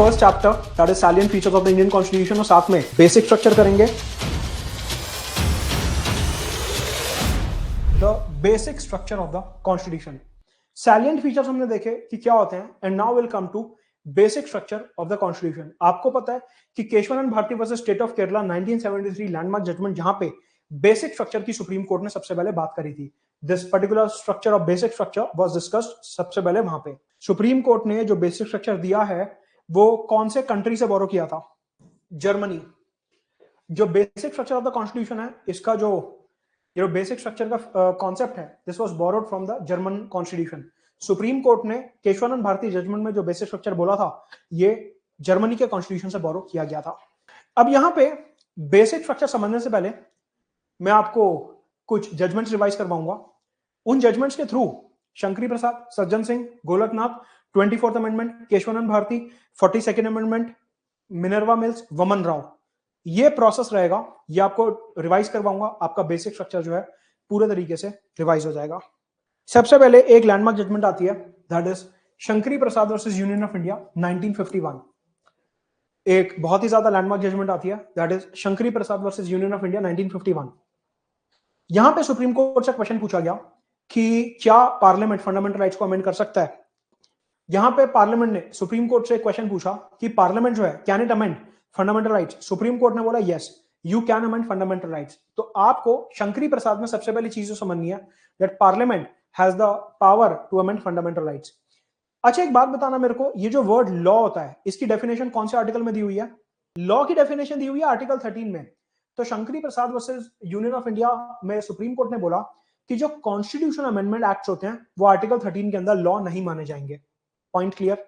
First chapter that is salient features of the Indian constitution और साथ में basic structure करेंगे। The basic structure of the constitution, salient features हमने देखे कि क्या होते हैं and now will come to basic structure of the constitution. आपको पता है कि Kesavananda Bharati versus state of Kerala 1973 landmark judgement, जहां पे बेसिक स्ट्रक्चर की सुप्रीम कोर्ट ने सबसे पहले बात करी थी। This particular structure of basic structure was discussed सबसे पहले वहां पे। सुप्रीम कोर्ट ने जो बेसिक स्ट्रक्चर दिया है वो कौन से कंट्री से बोरो किया था? जर्मनी। जो basic structure of the constitution है, इसका जो बेसिक स्ट्रक्चर का कॉन्सेप्ट है, this was borrowed from the German constitution. Supreme court ने केशवानंद भारती जजमेंट में जो बेसिक स्ट्रक्चर बोला था, ये जर्मनी के कॉन्स्टिट्यूशन से बोरो किया गया था। अब यहां पे बेसिक स्ट्रक्चर समझने से पहले मैं आपको कुछ जजमेंट्स रिवाइज करवाऊंगा। उन जजमेंट्स के through Shankari Prasad, Sajjan Singh, Golaknath, 24th amendment, Kesavananda Bharati, 42nd amendment, Minerva Mills, Waman Rao, ये प्रोसेस रहेगा। ये आपको रिवाइज करवाऊंगा। आपका बेसिक स्ट्रक्चर जो है पूरे तरीके से रिवाइज हो जाएगा। सबसे पहले एक लैंडमार्क जजमेंट आती है, that is Shankari Prasad versus union of India 1951। एक बहुत ही ज्यादा लैंडमार्क जजमेंट आती है, that is Shankari Prasad versus union of India 1951। यहां पे सुप्रीम कोर्ट से क्वेश्चन पूछा गया कि क्या पार्लियामेंट फंडामेंटल राइट्स को अमेंड कर सकता है। यहां पे पार्लियामेंट ने सुप्रीम कोर्ट से क्वेश्चन पूछा कि पार्लियामेंट जो है can it amend fundamental rights. Supreme court ने बोला yes, you can amend fundamental rights. तो आपको शंकरी प्रसाद में सबसे पहली चीज जो समझनी है, that parliament has the power to amend fundamental rights. अच्छा, एक बात बताना मेरे को, ये जो वर्ड लॉ होता है, इसकी डेफिनेशन कौन से आर्टिकल में दी हुई है? लॉ की डेफिनेशन दी हुई है आर्टिकल 13 में। तो Shankari Prasad versus union of India में सुप्रीम कोर्ट ने बोला कि जो कॉन्स्टिट्यूशन अमेंडमेंट एक्ट्स होते हैं वो आर्टिकल 13 के अंदर लॉ नहीं माने जाएंगे। Point clear?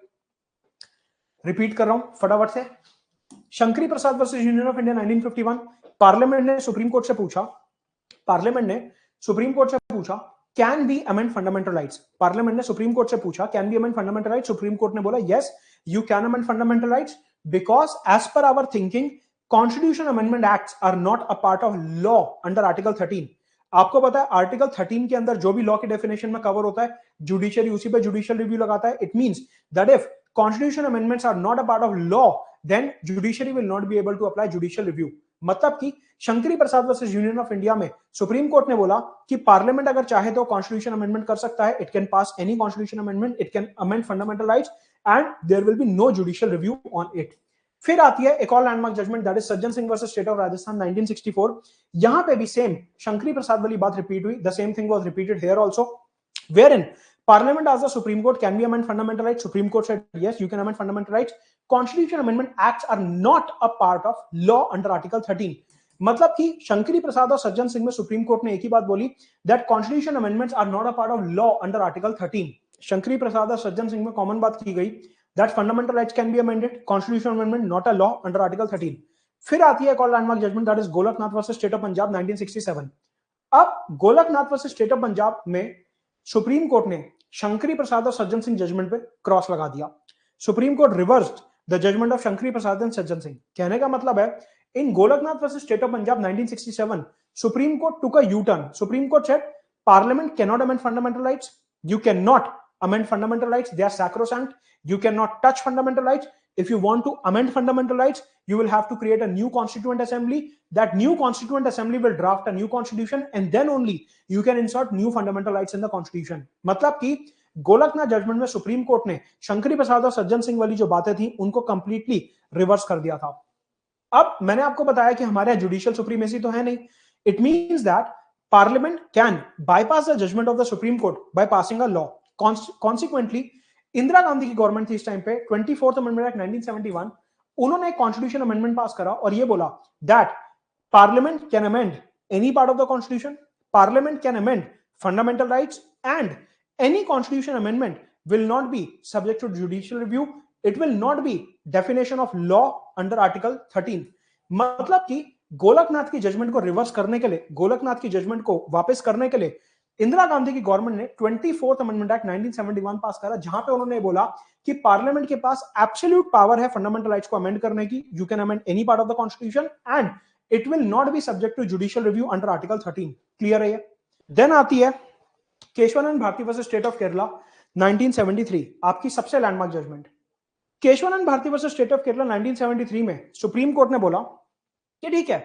रिपीट कर रहा हूं फटाफट से। Shankari Prasad versus union of India 1951, parliament ने सुप्रीम कोर्ट से पूछा can be amend fundamental rights. Parliament ने सुप्रीम कोर्ट से पूछा can be amend fundamental rights. Supreme court ने बोला yes, you can amend fundamental rights because as per our thinking constitution amendment acts are not a part of law under article 13। आपको पता है article 13 के अंदर जो भी लॉ की डेफिनेशन में कवर होता है, जुडिशियरी उसी पे जुडिशियल रिव्यू लगाता है। It means that if constitution amendments are not a part of law, then judiciary will not be able to apply judicial review। मतलब कि Shankari Prasad versus union of India में सुप्रीम कोर्ट ने बोला कि पार्लियामेंट अगर चाहे तो कॉन्स्टिट्यूशन अमेंडमेंट कर सकता है, it can pass any constitution amendment, it can amend fundamental rights and there will be no judicial review on it. फिर आती है एक और landmark judgement, that is Sajjan Singh versus state of Rajasthan 1964। यहां पे भी सेम शंकरी प्रसाद वाली बात रिपीट हुई। The same thing was repeated here also, wherein Parliament asked the Supreme Court, can we amend fundamental rights? Supreme Court said, yes, you can amend fundamental rights. Constitution Amendment Acts are not a part of law under Article 13। मतलब कि शंकरी प्रसाद और सज्जन सिंह में supreme court ने एक ही बात बोली, that Constitution Amendments are not a part of law under Article 13। Shankari प्रसाद और सज्जन सिंह में कॉमन बात की गई, that fundamental rights can be amended, Constitution Amendment not a law under Article 13। फिर आती है एक और landmark judgement, that is Golaknath versus state of Punjab 1967। अब Golaknath versus state of Punjab में सुप्रीम कोर्ट ने शंकरी प्रसाद और सज्जन सिंह जजमेंट पे क्रॉस लगा दिया। Supreme court reversed the judgement of Shankari Prasad and Sajjan Singh. कहने का मतलब है, in Golaknath versus state of Punjab 1967 supreme court took a U turn. Supreme court said parliament can not amend fundamental rights, you can not amend fundamental rights, they are sacrosanct, you cannot touch fundamental rights। If you want to amend fundamental rights, you will have to create a new constituent assembly, that new constituent assembly will draft a new constitution and then only you can insert new fundamental rights in the constitution। मतलब कि Golaknath judgement में supreme court ने शंकरी प्रसाद और सज्जन सिंह वाली जो बातें थी उनको कंप्लीटली रिवर्स कर दिया था। अब मैंने आपको बताया कि हमारे यहाँ जुडिशियल सुप्रीमेसी तो है नहीं। It means that parliament can bypass the judgement of the supreme court by passing a law. Consequently Indira Gandhi की गवर्नमेंट थी इस टाइम पे, 24th अमेंडमेंट एक्ट 1971, उन्होंने एक कॉन्स्टिट्यूशन अमेंडमेंट पास करा और ये बोला that parliament can amend any part of the constitution, parliament can amend fundamental rights and any constitution amendment will not be subject to judicial review, it will not be definition of law under article 13। मतलब कि गोलकनाथ की judgement को reverse करने के लिए, गोलकनाथ की judgement को वापस करने के लिए इंदिरा गांधी की गवर्नमेंट ने 24th अमेंडमेंट एक्ट 1971 पास करा, जहां पे उन्होंने बोला कि पार्लियामेंट के पास एब्सोल्यूट पावर है फंडामेंटल राइट्स को अमेंड करने की, you can amend any part of the constitution and it will not be subject to judicial review under article 13। Clear है ये? देन आती है Kesavananda Bharati versus state of Kerala 1973, आपकी सबसे landmark judgement. Kesavananda Bharati versus state of Kerala 1973 में सुप्रीम कोर्ट ने बोला कि ठीक है,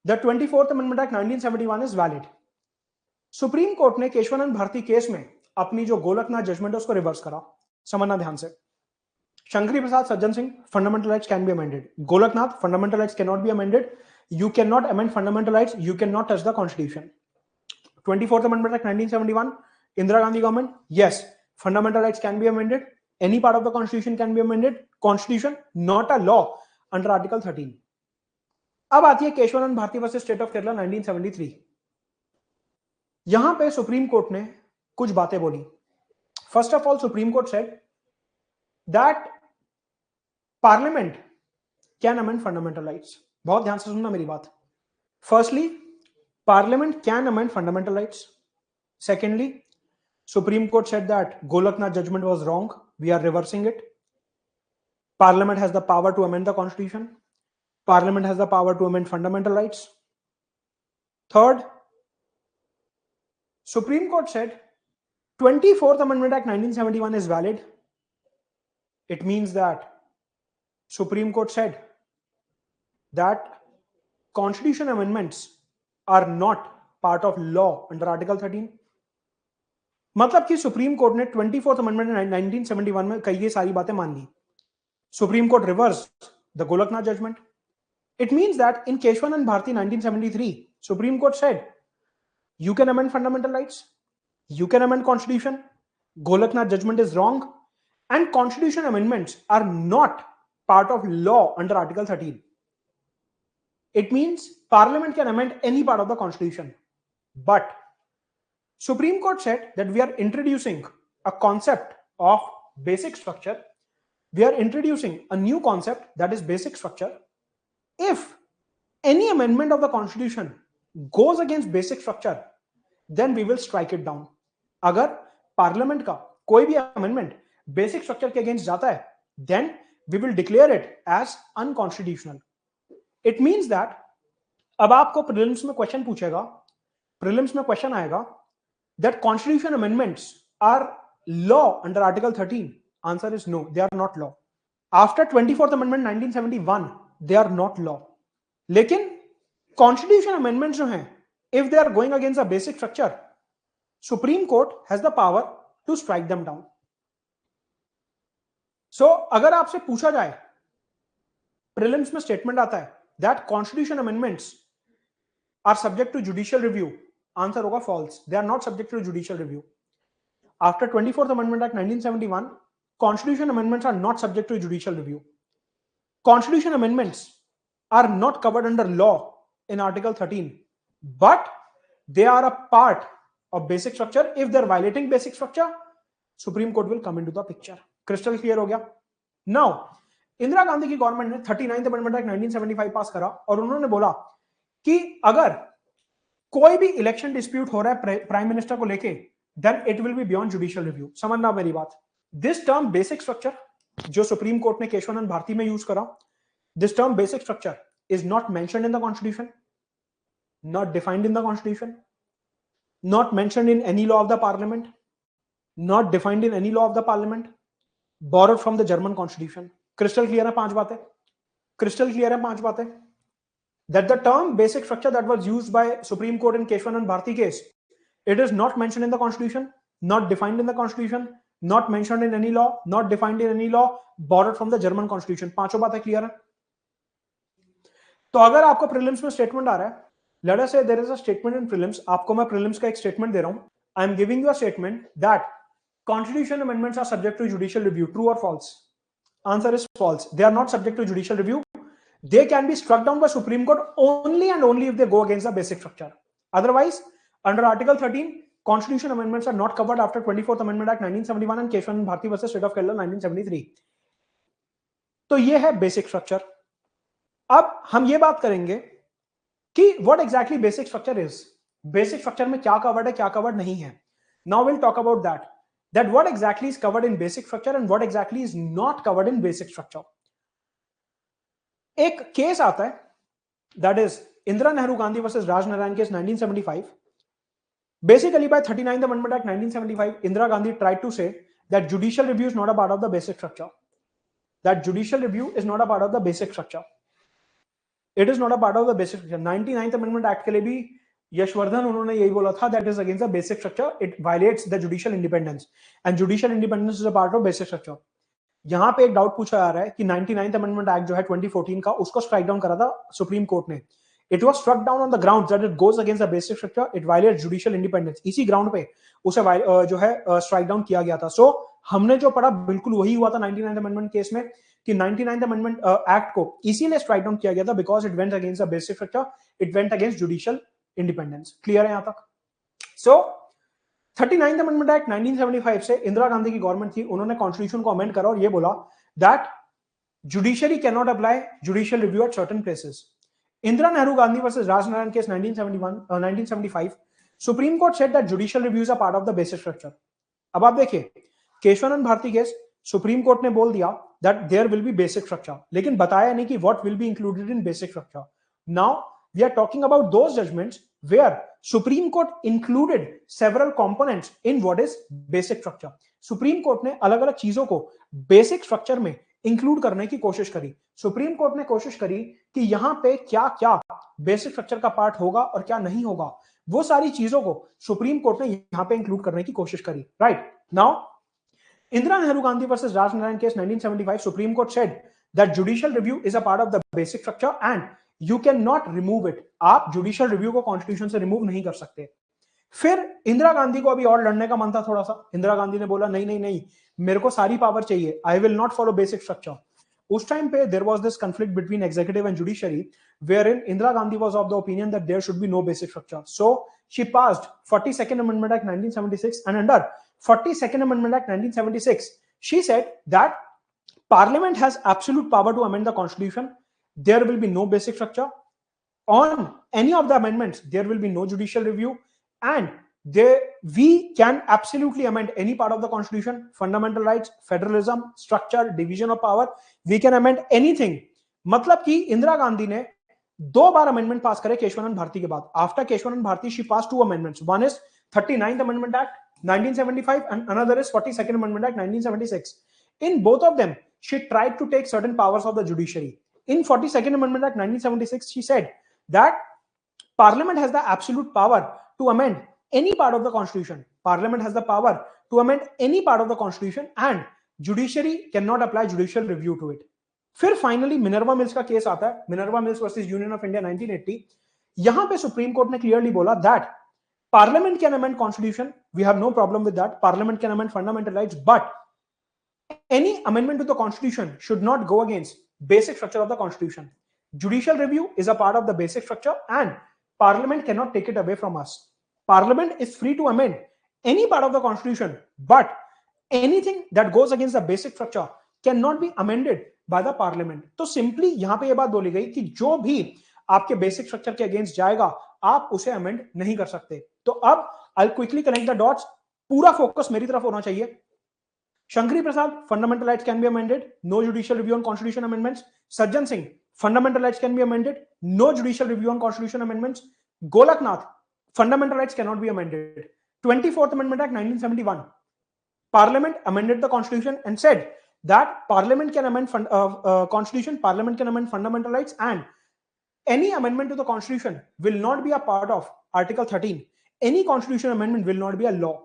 the 24th amendment act 1971 is valid. Supreme court ने केशवानंद भारती केस में अपनी जो गोलकनाथ जजमेंट है उसको रिवर्स करा। समझना ध्यान से, Shankari Prasad Sajjan Singh, fundamental rights can be amended. Golaknath, fundamental rights can not be amended. You cannot amend fundamental rights. You cannot touch the constitution. 24th Amendment Act 1971, Indira Gandhi government. Yes, fundamental rights can be amended. Any part of the constitution can be amended. Constitution not a law under Article 13. अब आती है Kesavananda Bharati versus state of Kerala 1973। यहां पे supreme court ने कुछ बातें बोली। First of all, supreme court said that parliament can amend fundamental rights. बहुत ध्यान से सुनना मेरी बात। Firstly, parliament can amend fundamental rights. Secondly, supreme court said that Golaknath judgement was wrong, we are reversing it. Parliament has the power to amend the constitution. Parliament has the power to amend fundamental rights. Third, supreme court said 24th Amendment Act 1971 is valid. It means that Supreme Court said that constitution amendments are not part of law under Article 13. मतलब कि supreme court ने 24th amendment 1971 में कई ये सारी बातें मान ली। Supreme court reverse the Golaknath judgment. It means that in Kesavananda Bharati 1973 supreme court said you can amend fundamental rights, you can amend constitution, Golaknath judgment is wrong, and constitution amendments are not part of law under Article 13. It means parliament can amend any part of the constitution, but Supreme Court said that we are introducing a concept of basic structure. We are introducing a new concept, that is basic structure. If any amendment of the constitution goes against basic structure, then we will strike it down. अगर parliament का कोई भी amendment basic structure के against जाता है, then we will declare it as unconstitutional. It means that अब आपको prelims में क्वेश्चन पूछेगा, प्रीलिम्स में क्वेश्चन आएगा that constitution amendments are law under Article 13. Answer is no, they are not law. After 24th Amendment 1971, they are not law. लेकिन constitution amendments जो हैं, if they are going against the basic structure, Supreme Court has the power to strike them down. So अगर आपसे पूछा जाए, prelims में statement आता है that constitution amendments are subject to judicial review, answer होगा false. They are not subject to judicial review. After 24th Amendment Act 1971, constitution amendments are not subject to judicial review. Constitution amendments are not covered under law in Article 13, but they are a part of basic structure. If they are violating basic structure, Supreme Court will come into the picture. Crystal clear हो गया? Now, Indira Gandhi की government ने 39th amendment act 1975 पास करा और उन्होंने बोला कि अगर कोई भी इलेक्शन डिस्प्यूट हो रहा है प्राइम मिनिस्टर को लेके, then it will be beyond judicial review. समझना मेरी बात। This term basic structure जो सुप्रीम कोर्ट ने केशवानंद भारती में यूज करा, this term basic structure is not mentioned in the constitution, not defined in the constitution, not mentioned in any law of the parliament, not defined in any law of the parliament, borrowed from the German constitution. Crystal clear है पांच बातें? Crystal clear है पांच बातें? That the term basic structure that was used by Supreme Court in Keshwanand Bharti case, it is not mentioned in the constitution, not defined in the constitution, not mentioned in any law, not defined in any law, borrowed from the German constitution. पांचों बातें clear है? तो अगर आपको prelims में statement आ रहा है, let us say there is a statement in prelims, आपको मैं प्रीलिम्स का एक स्टेटमेंट दे रहा हूं, I am giving you a statement that constitution amendments are subject to judicial review. True or false? Answer is false. They are not subject to judicial review. They can be struck down by Supreme Court only and only if they go against the basic structure. Otherwise, under Article 13, constitution amendments are not covered after 24th Amendment Act 1971 and Keshwanand Bharti versus State of Kerala 1973. तो ये है basic structure. अब हम ये बात करेंगे कि what exactly basic structure is, basic structure में क्या कवर्ड है, क्या कवर्ड नहीं है। Now will talk about that what exactly is covered in basic structure and what exactly is not covered in basic structure. एक केस आता है, that is Indira Nehru Gandhi versus Rajnarayan case 1975। Basically bye 39th Amendment Act 1975, Indira Gandhi tried to say that judicial review is not a part of the basic structure. that judicial review is not a part of the basic structure. It is not a part of the basic structure. 99th Amendment Act के लिए भी यशवर्धन उन्होंने यही बोला था, that is against the basic structure. It violates the judicial independence, and judicial independence is a part of basic structure. यहाँ पे एक डाउट पूछा जा रहा है कि 99th Amendment Act जो है 2014 का, उसको स्ट्राइक डाउन करा था सुप्रीम कोर्ट ने. It was struck down on the grounds that it goes against the basic structure. It violates judicial independence. इसी ग्राउंड पे उसे जो है स्ट्राइक डाउन किया गया था. सो हमने जो पढ़ा बिल्कुल वही हुआ था 99th अमेंडमेंट केस में कि 99th अमेंडमेंट एक्ट को इसीलिए स्ट्राइक डाउन किया गया था because it went against the basic structure, it went against judicial independence. Clear है यहां तक? सो 39th अमेंडमेंट एक्ट 1975 से इंदिरा गांधी की गवर्नमेंट थी, उन्होंने कॉन्स्टिट्यूशन को अमेंड करा और ये बोला that judiciary can not apply judicial review at certain places. Indira Nehru Gandhi versus Rajnarayan case 1975, supreme court said that judicial reviews are part of the basic structure. अब आप देखिए Kesavananda Bharati case, supreme court ने बोल दिया that there will be basic structure, लेकिन बताया नहीं कि what will be included in basic structure. Now we are talking about those judgments where Supreme Court included several components in what is basic structure. Supreme Court ने अलग अलग चीजों को basic structure में इंक्लूड करने की कोशिश करी. सुप्रीम कोर्ट ने कोशिश करी कि यहां पे क्या क्या बेसिक स्ट्रक्चर का पार्ट होगा और क्या नहीं होगा, वो सारी चीजों को सुप्रीम कोर्ट ने यहां पे इंक्लूड करने की कोशिश करी. Right now Indira Nehru Gandhi versus Raj Narayan case 1975, Supreme Court said that judicial review is a part of the basic structure and you cannot remove it. आप judicial review को constitution से remove नहीं कर सकते. फिर इंदिरा गांधी को अभी और लड़ने का मन था थोड़ा सा. इंदिरा गांधी ने बोला नहीं नहीं नहीं, मेरे को सारी पावर चाहिए, I will not follow basic structure. उस टाइम पे there was this conflict between executive and judiciary wherein Indira Gandhi was of the opinion that there should be no basic structure. So she passed 42nd Amendment Act 1976, and under 42nd Amendment Act 1976, she said that Parliament has absolute power to amend the Constitution. There will be no basic structure. On any of the amendments, there will be no judicial review, and we can absolutely amend any part of the Constitution, fundamental rights, federalism, structure, division of power. We can amend anything. मतलब कि इंदिरा गांधी ने दो बार amendment पास करे केशवानंद भारती के बाद. After Kesavananda Bharati she passed two amendments. One is 39th Amendment Act 1975 and another is 42nd Amendment Act 1976. In both of them, she tried to take certain powers of the judiciary. In 42nd Amendment Act 1976, she said that Parliament has the absolute power to amend any part of the Constitution. Parliament has the power to amend any part of the Constitution and judiciary cannot apply judicial review to it. फिर finally Minerva mills का case आता है, Minerva mills versus union of India 1980. यहां पे supreme court ने clearly बोला that Parliament can amend Constitution. We have no problem with that. Parliament can amend fundamental rights, but any amendment to the Constitution should not go against basic structure of the Constitution. Judicial review is a part of the basic structure, and Parliament cannot take it away from us. Parliament is free to amend any part of the Constitution, but anything that goes against the basic structure cannot be amended by the Parliament. तो simply यहां पे ये बात बोली गई कि जो भी आपके बेसिक स्ट्रक्चर के अगेंस्ट जाएगा आप उसे अमेंड नहीं कर सकते. तो अब I quickly connect the dots. पूरा फोकस मेरी तरफ होना चाहिए. Shankari Prasad, fundamental rights can be amended, no judicial review on constitution amendments. Sajjan Singh, fundamental rights can be amended, no judicial review on constitution amendments. Golaknath, fundamental rights can not be amended. 24th Amendment Act 1971, Parliament amended the Constitution and said that Parliament can amend Constitution, Parliament can amend fundamental rights, and any amendment to the Constitution will not be a part of Article 13. Any Constitution amendment will not be a law.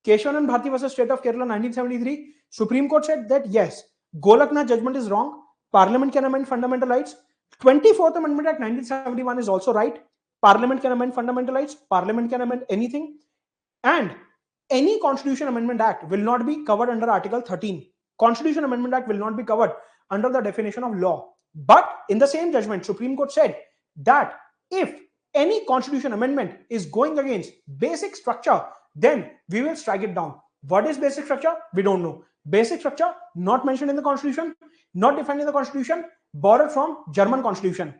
Keshwanand Bharti versus State of Kerala 1973, Supreme Court said that yes, Golaknath judgment is wrong. Parliament can amend fundamental rights. 24th Amendment Act 1971 is also right. Parliament can amend fundamental rights. Parliament can amend anything. And any Constitution Amendment Act will not be covered under Article 13. Constitution Amendment Act will not be covered under the definition of law. But in the same judgment, Supreme Court said that if any Constitution amendment is going against basic structure, then we will strike it down. What is basic structure? We don't know. Basic structure not mentioned in the Constitution, not defined in the Constitution, borrowed from German Constitution.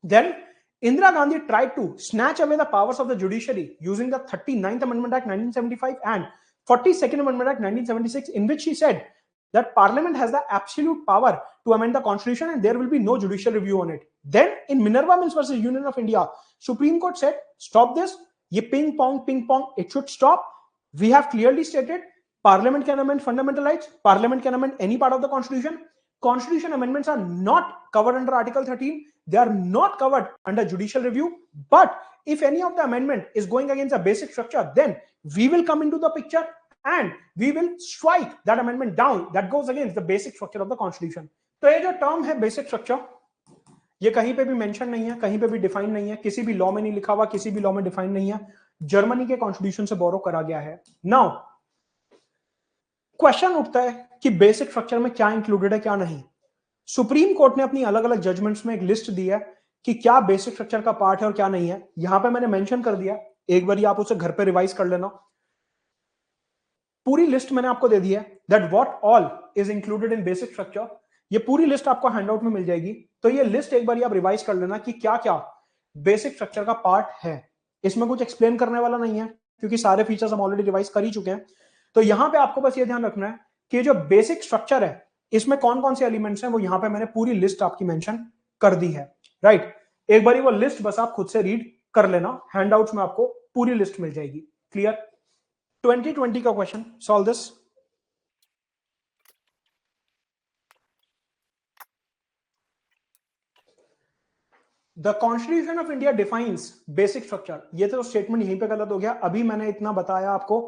Then Indira Gandhi tried to snatch away the powers of the judiciary using the 39th Amendment Act 1975 and 42nd Amendment Act 1976, in which she said that Parliament has the absolute power to amend the Constitution and there will be no judicial review on it. Then in Minerva Mills versus Union of India, Supreme Court said, stop this. Ye ping pong, it should stop. We have clearly stated Parliament can amend fundamental rights. Parliament can amend any part of the Constitution. constitution amendments are not covered under Article 13. They are not covered under judicial review. But if any of the amendment is going against the basic structure, then we will come into the picture and we will strike that amendment down that goes against the basic structure of the constitution. तो ये जो term है basic structure, ये कहीं पे भी mention नहीं है, कहीं पे भी डिफाइन नहीं है, किसी भी लॉ में नहीं लिखा हुआ, किसी भी लॉ में डिफाइन नहीं है, जर्मनी के कॉन्स्टिट्यूशन से बोरो करा गया है. नाउ क्वेश्चन उठता है कि बेसिक स्ट्रक्चर में क्या इंक्लूडेड है क्या नहीं. सुप्रीम कोर्ट ने अपनी अलग अलग जजमेंट्स में एक लिस्ट दी है कि क्या बेसिक स्ट्रक्चर का पार्ट है और क्या नहीं है. यहां पे मैंने मेंशन कर दिया, एक बार आप उसे घर पे रिवाइज कर लेना. पूरी लिस्ट मैंने आपको दे दी है that what all is included in basic structure. ये पूरी लिस्ट आपको हैंडआउट में मिल जाएगी. तो ये लिस्ट एक बार आप रिवाइज कर लेना कि क्या क्या बेसिक स्ट्रक्चर का पार्ट है. इसमें कुछ एक्सप्लेन करने वाला नहीं है क्योंकि सारे फीचर्स हम ऑलरेडी रिवाइज कर ही चुके हैं. तो यहां पे आपको बस ये ध्यान रखना है कि जो बेसिक स्ट्रक्चर है इसमें कौन कौन से एलिमेंट्स हैं वो यहां पे मैंने पूरी लिस्ट आपकी मेंशन कर दी है. राइट, एक बार वो लिस्ट बस आप खुद से रीड कर लेना, हैंडआउट्स में आपको पूरी लिस्ट मिल जाएगी. क्लियर? 2020 का question, solve this. The constitution of India defines basic structure. ये तो स्टेटमेंट यहीं पे गलत हो गया. अभी मैंने इतना बताया आपको,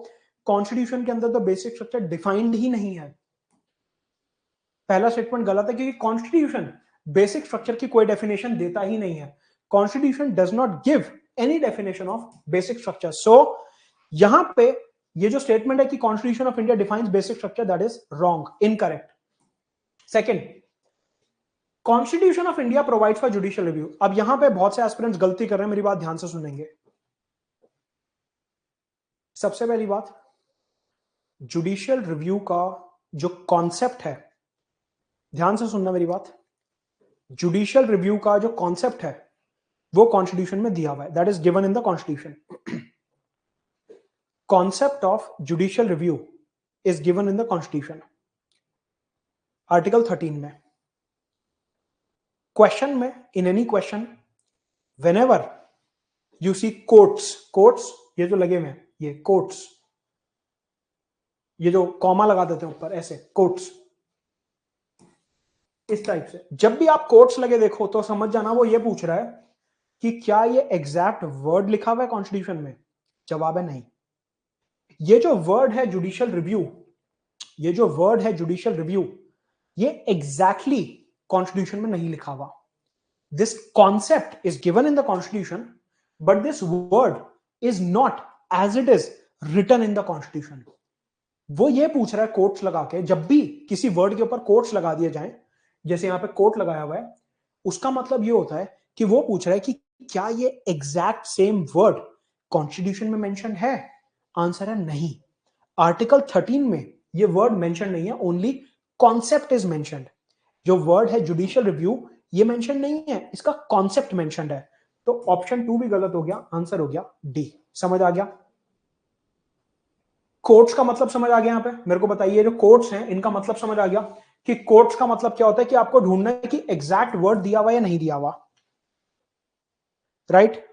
कॉन्स्टिट्यूशन के अंदर तो बेसिक स्ट्रक्चर डिफाइंड ही नहीं है. पहला स्टेटमेंट गलत है क्योंकि कॉन्स्टिट्यूशन बेसिक स्ट्रक्चर की कोई डेफिनेशन देता ही नहीं है. Constitution does not give any definition of basic structure. So यहां पे ये जो स्टेटमेंट है कि constitution of India defines basic structure, that is wrong, incorrect. Second, constitution of India provides for judicial review. अब यहां पे बहुत से एस्पिरेंट्स गलती कर रहे हैं, मेरी बात ध्यान से सुनेंगे. सबसे पहली बात, जुडिशियल रिव्यू का जो कॉन्सेप्ट है, ध्यान से सुनना मेरी बात, जुडिशियल रिव्यू का जो कॉन्सेप्ट है वो कॉन्स्टिट्यूशन में दिया हुआ है. That is given in the constitution. Concept of judicial review is given in the constitution, article 13 में. क्वेश्चन में, in any question, whenever you see courts, ये जो लगे हुए हैं ये कोर्ट्स, ये जो कॉमा लगा देते हैं ऊपर ऐसे, कोर्ट्स, इस टाइप से जब भी आप कोर्ट्स लगे देखो तो समझ जाना वो ये पूछ रहा है कि क्या ये एग्जैक्ट वर्ड लिखा हुआ है कॉन्स्टिट्यूशन में. जवाब है नहीं. ये जो वर्ड है जुडिशियल रिव्यू, ये जो वर्ड है जुडिशियल रिव्यू, ये एग्जैक्टली कॉन्स्टिट्यूशन में नहीं लिखा हुआ. This concept is given in the constitution but this word is not as it is written in the constitution. वो ये पूछ रहा है कोट्स लगा के, जब भी किसी वर्ड के ऊपर कोट्स लगा दिए जाएं, जैसे यहां पे कोट लगाया हुआ है, उसका मतलब ये होता है कि वो पूछ रहा है कि क्या ये एग्जैक्ट सेम वर्ड कॉन्स्टिट्यूशन में मेंशन है. आंसर है नहीं. आर्टिकल 13 में ये वर्ड मेंशन नहीं है, ओनली कॉन्सेप्ट इज मेंशन्ड. जो वर्ड है जुडिशियल रिव्यू ये मेंशन नहीं है, इसका कॉन्सेप्ट मेंशन्ड है. तो ऑप्शन 2 भी गलत हो गया, आंसर हो गया डी. समझ आ गया? कोर्ट्स का मतलब समझ आ गया. यहां पे मेरे को बताइए, जो कोर्ट्स हैं इनका मतलब समझ आ गया कि कोर्ट्स का मतलब क्या होता है कि आपको ढूंढना है कि एग्जैक्ट वर्ड दिया हुआ या नहीं दिया हुआ. राइट?